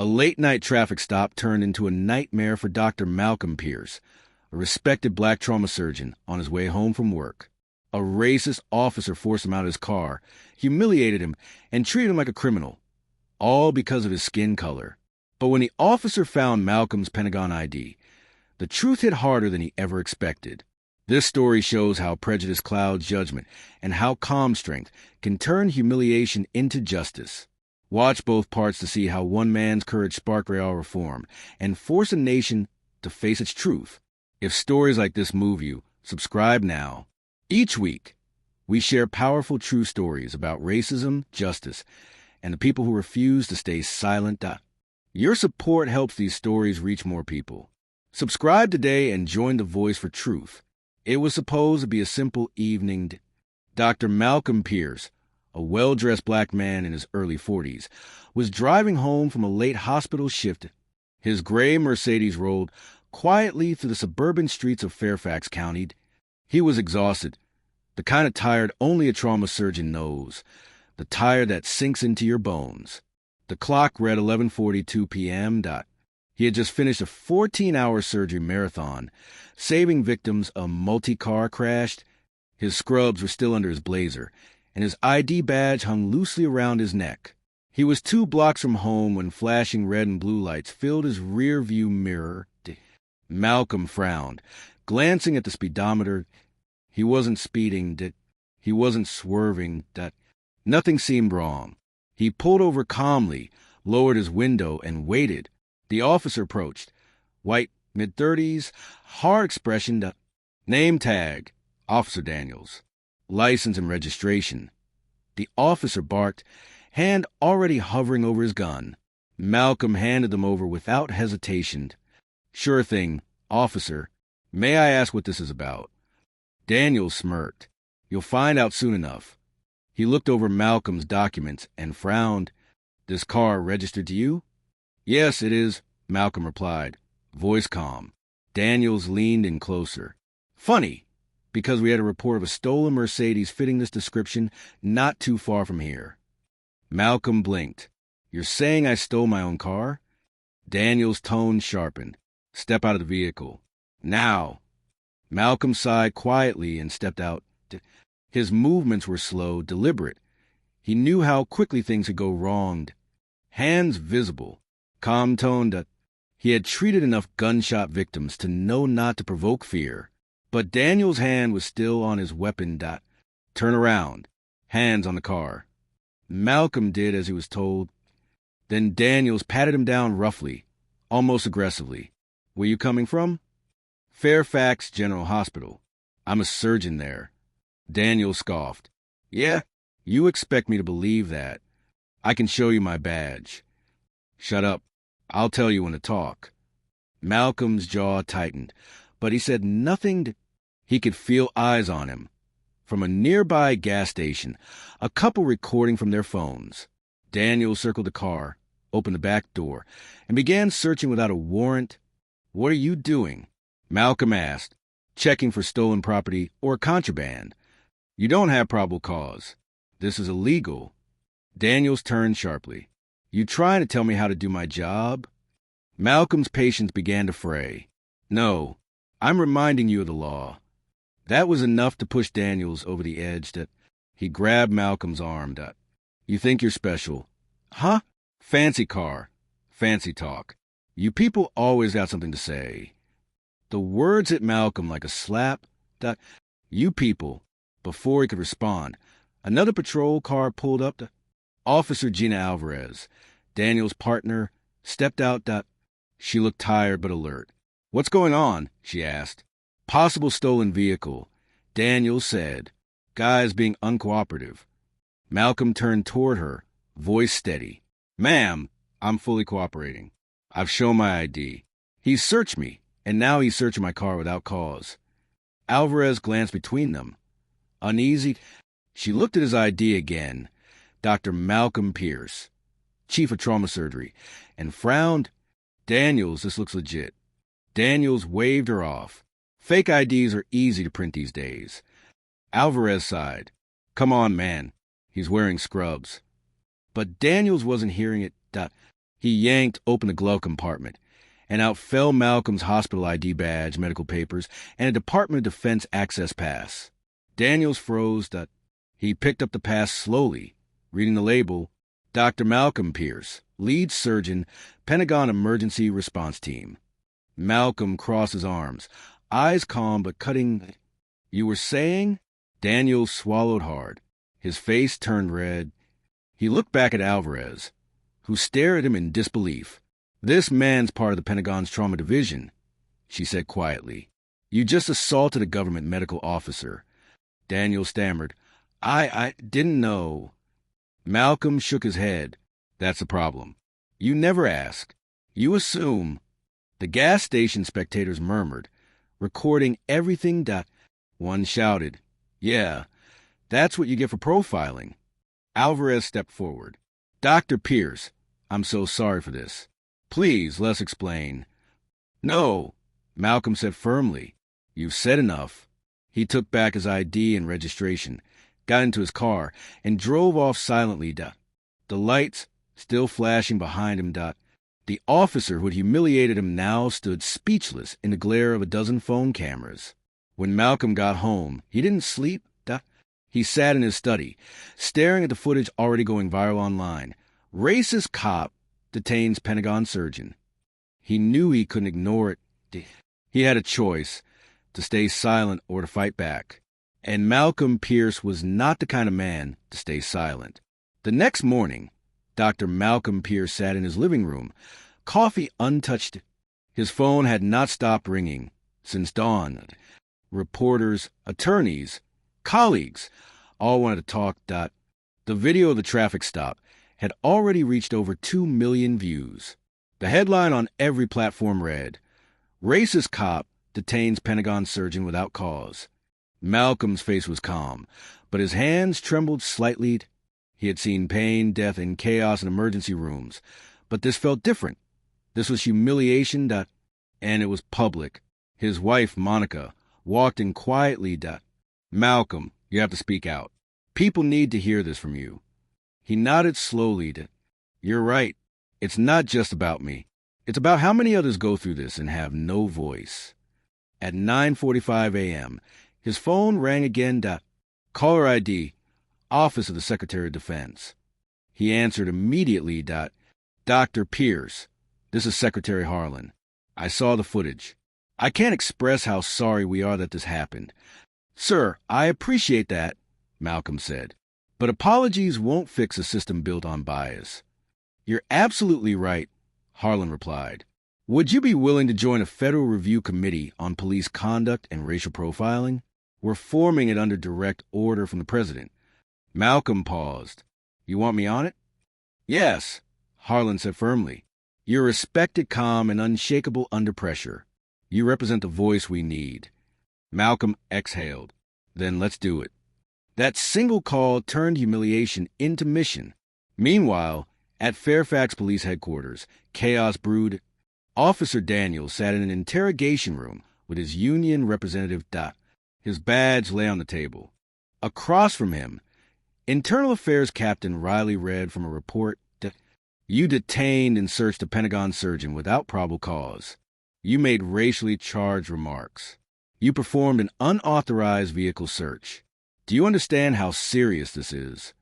A late-night traffic stop turned into a nightmare for Dr. Malcolm Pierce, a respected black trauma surgeon on his way home from work. A racist officer forced him out of his car, humiliated him, and treated him like a criminal, all because of his skin color. But when the officer found Malcolm's Pentagon ID, the truth hit harder than he ever expected. This story shows how prejudice clouds judgment and how calm strength can turn humiliation into justice. Watch both parts to see how one man's courage sparked real reform and forced a nation to face its truth. If stories like this move you, subscribe now. Each week, we share powerful true stories about racism, justice, and the people who refuse to stay silent. Your support helps these stories reach more people. Subscribe today and join the Voice for Truth. It was supposed to be a simple evening. Dr. Malcolm Pierce, a well-dressed black man in his early 40s, was driving home from a late hospital shift. His gray Mercedes rolled quietly through the suburban streets of Fairfax County. He was exhausted, the kind of tired only a trauma surgeon knows, the tired that sinks into your bones. The clock read 11:42 p.m. He had just finished a 14-hour surgery marathon, saving victims a multi-car crash. His scrubs were still under his blazer, and his ID badge hung loosely around his neck. He was 2 blocks from home when flashing red and blue lights filled his rear-view mirror. Malcolm frowned, glancing at the speedometer. He wasn't speeding. He wasn't swerving. Nothing seemed wrong. He pulled over calmly, lowered his window, and waited. The officer approached. White, mid-30s, hard expression. Name tag, Officer Daniels. License and registration. The officer barked, hand already hovering over his gun. Malcolm handed them over without hesitation. Sure thing, officer. May I ask what this is about? Daniels smirked. You'll find out soon enough. He looked over Malcolm's documents and frowned. This car registered to you? Yes, it is, Malcolm replied, voice calm. Daniels leaned in closer. Funny, because we had a report of a stolen Mercedes fitting this description not too far from here. Malcolm blinked. You're saying I stole my own car? Daniels' tone sharpened. Step out of the vehicle. Now. Malcolm sighed quietly and stepped out. His movements were slow, deliberate. He knew how quickly things could go wrong. Hands visible, calm toned. He had treated enough gunshot victims to know not to provoke fear. But Daniel's hand was still on his weapon. Turn around. Hands on the car. Malcolm did as he was told. Then Daniels patted him down roughly, almost aggressively. Where you coming from? Fairfax General Hospital. I'm a surgeon there. Daniel scoffed. Yeah? You expect me to believe that? I can show you my badge. Shut up. I'll tell you when to talk. Malcolm's jaw tightened, but he said nothing. He could feel eyes on him. From a nearby gas station, a couple recording from their phones. Daniel circled the car, opened the back door, and began searching without a warrant. What are you doing? Malcolm asked. Checking for stolen property or contraband. You don't have probable cause. This is illegal. Daniels turned sharply. You trying to tell me how to do my job? Malcolm's patience began to fray. No, I'm reminding you of the law. That was enough to push Daniels over the edge. He grabbed Malcolm's arm. You think you're special. Huh? Fancy car. Fancy talk. You people always got something to say. The words hit Malcolm like a slap. You people. Before he could respond, another patrol car pulled up. Officer Gina Alvarez, Daniel's partner, stepped out. She looked tired but alert. What's going on? She asked. Possible stolen vehicle. Daniels said. Guys being uncooperative. Malcolm turned toward her, voice steady. Ma'am, I'm fully cooperating. I've shown my ID. He's searched me, and now he's searching my car without cause. Alvarez glanced between them. Uneasy, she looked at his ID again, Dr. Malcolm Pierce, chief of trauma surgery, and frowned. Daniels, this looks legit. Daniels waved her off. Fake IDs are easy to print these days. Alvarez sighed. Come on, man. He's wearing scrubs. But Daniels wasn't hearing it. He yanked open the glove compartment, and out fell Malcolm's hospital ID badge, medical papers, and a Department of Defense access pass. Daniels froze. He picked up the pass slowly, reading the label, Dr. Malcolm Pierce, lead surgeon, Pentagon Emergency Response Team. Malcolm crossed his arms, eyes calm but cutting. You were saying? Daniels swallowed hard. His face turned red. He looked back at Alvarez, who stared at him in disbelief. This man's part of the Pentagon's trauma division, she said quietly. You just assaulted a government medical officer. Daniel stammered. I didn't know. Malcolm shook his head. That's the problem. You never ask. You assume. The gas station spectators murmured, recording everything. One shouted, Yeah, that's what you get for profiling. Alvarez stepped forward. Dr. Pierce, I'm so sorry for this. Please, let's explain. No, Malcolm said firmly. You've said enough. He took back his ID and registration, got into his car, and drove off silently. The lights still flashing behind him. The officer who had humiliated him now stood speechless in the glare of a dozen phone cameras. When Malcolm got home, he didn't sleep. He sat in his study, staring at the footage already going viral online. Racist cop detains Pentagon surgeon. He knew he couldn't ignore it. He had a choice, to stay silent or to fight back. And Malcolm Pierce was not the kind of man to stay silent. The next morning, Dr. Malcolm Pierce sat in his living room, coffee untouched. His phone had not stopped ringing since dawn. Reporters, attorneys, colleagues all wanted to talk. The video of the traffic stop had already reached over 2 million views. The headline on every platform read, Racist cop detains Pentagon surgeon without cause. Malcolm's face was calm, but his hands trembled slightly. He had seen pain, death, and chaos in emergency rooms, but this felt different. This was humiliation. And it was public. His wife, Monica, walked in quietly. Malcolm, you have to speak out. People need to hear this from you. He nodded slowly. You're right. It's not just about me. It's about how many others go through this and have no voice. At 9:45 a.m., his phone rang again. Caller ID, Office of the Secretary of Defense. He answered immediately. Dr. Pierce, this is Secretary Harlan. I saw the footage. I can't express how sorry we are that this happened. Sir, I appreciate that, Malcolm said. But apologies won't fix a system built on bias. You're absolutely right, Harlan replied. Would you be willing to join a federal review committee on police conduct and racial profiling? We're forming it under direct order from the president. Malcolm paused. You want me on it? Yes, Harlan said firmly. You're respected, calm, and unshakable under pressure. You represent the voice we need. Malcolm exhaled. Then let's do it. That single call turned humiliation into mission. Meanwhile, at Fairfax Police Headquarters, chaos brewed. Officer Daniels sat in an interrogation room with his union representative. His badge lay on the table. Across from him, Internal Affairs Captain Riley read from a report. You detained and searched a Pentagon surgeon without probable cause. You made racially charged remarks. You performed an unauthorized vehicle search. Do you understand how serious this is?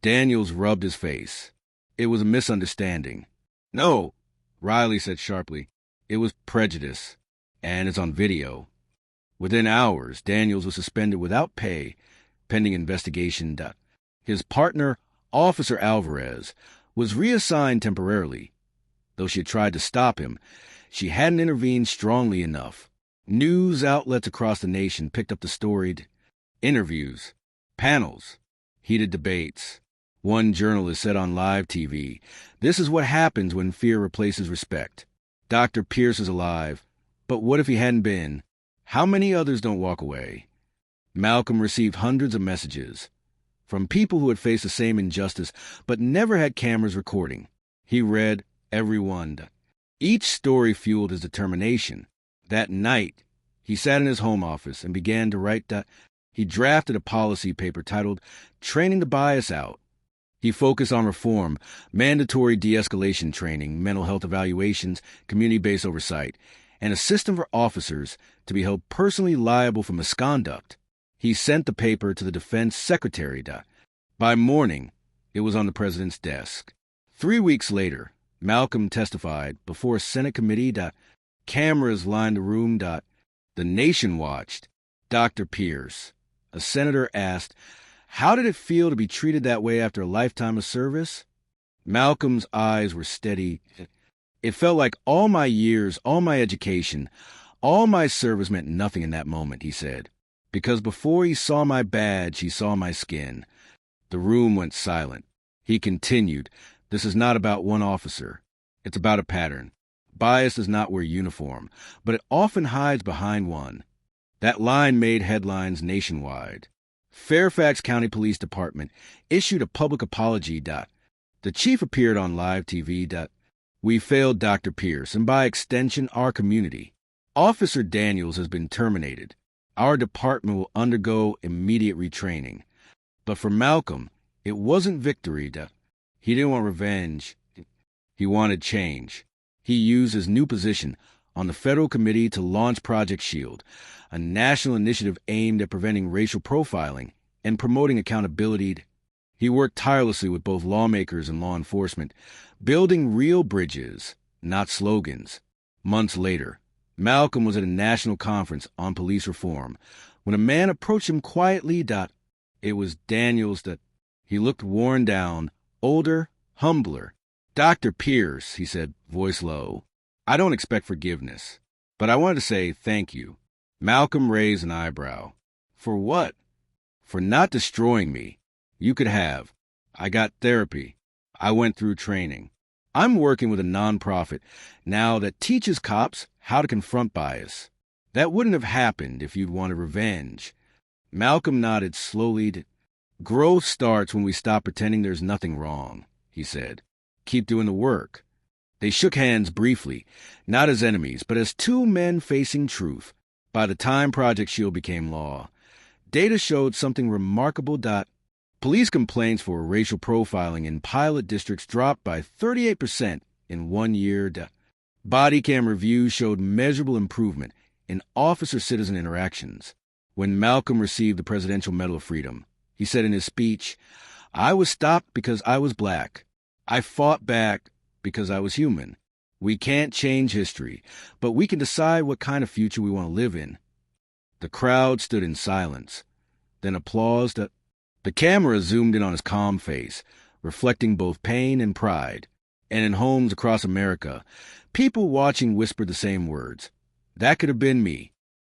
Daniels rubbed his face. It was a misunderstanding. No, Riley said sharply. It was prejudice, and it's on video. Within hours, Daniels was suspended without pay, pending investigation. His partner, Officer Alvarez, was reassigned temporarily. Though she had tried to stop him, she hadn't intervened strongly enough. News outlets across the nation picked up the story. Interviews, panels, heated debates. One journalist said on live TV, "This is what happens when fear replaces respect. Dr. Pierce is alive, but what if he hadn't been? How many others don't walk away?" Malcolm received hundreds of messages from people who had faced the same injustice but never had cameras recording. He read every one. Each story fueled his determination. That night, he sat in his home office and began to write. He drafted a policy paper titled Training the Bias Out. He focused on reform, mandatory de-escalation training, mental health evaluations, community-based oversight, and a system for officers to be held personally liable for misconduct. He sent the paper to the defense secretary. By morning, it was on the president's desk. 3 weeks later, Malcolm testified before a Senate committee. Cameras lined the room. The nation watched. Dr. Pierce, a senator, asked, "How did it feel to be treated that way after a lifetime of service?" Malcolm's eyes were steady. "It felt like all my years, all my education, all my service meant nothing in that moment," he said. "Because before he saw my badge, he saw my skin." The room went silent. He continued, "This is not about one officer. It's about a pattern. Bias does not wear uniform, but it often hides behind one." That line made headlines nationwide. Fairfax County Police Department issued a public apology. The chief appeared on live TV. "We failed Dr. Pierce, and by extension, our community. Officer Daniels has been terminated. Our department will undergo immediate retraining." But for Malcolm, it wasn't victory. He didn't want revenge. He wanted change. He used his new position on the federal committee to launch Project SHIELD, a national initiative aimed at preventing racial profiling and promoting accountability. He worked tirelessly with both lawmakers and law enforcement, building real bridges, not slogans. Months later, Malcolm was at a national conference on police reform when a man approached him quietly. It was Daniels. He looked worn down, older, humbler. "Dr. Pierce," he said, voice low, "I don't expect forgiveness, but I wanted to say thank you." Malcolm raised an eyebrow. "For what?" "For not destroying me. You could have. I got therapy. I went through training. I'm working with a nonprofit now that teaches cops how to confront bias. That wouldn't have happened if you'd wanted revenge." Malcolm nodded slowly. "Growth starts when we stop pretending there's nothing wrong," he said. "Keep doing the work." They shook hands briefly, not as enemies, but as two men facing truth. By the time Project SHIELD became law, data showed something remarkable. Police complaints for racial profiling in pilot districts dropped by 38% in 1 year. Body cam reviews showed measurable improvement in officer-citizen interactions. When Malcolm received the Presidential Medal of Freedom, he said in his speech, "I was stopped because I was black. I fought back because I was human. We can't change history, but we can decide what kind of future we want to live in." The crowd stood in silence, then applause. The camera zoomed in on his calm face, reflecting both pain and pride. And in homes across America, people watching whispered the same words. "That could have been me.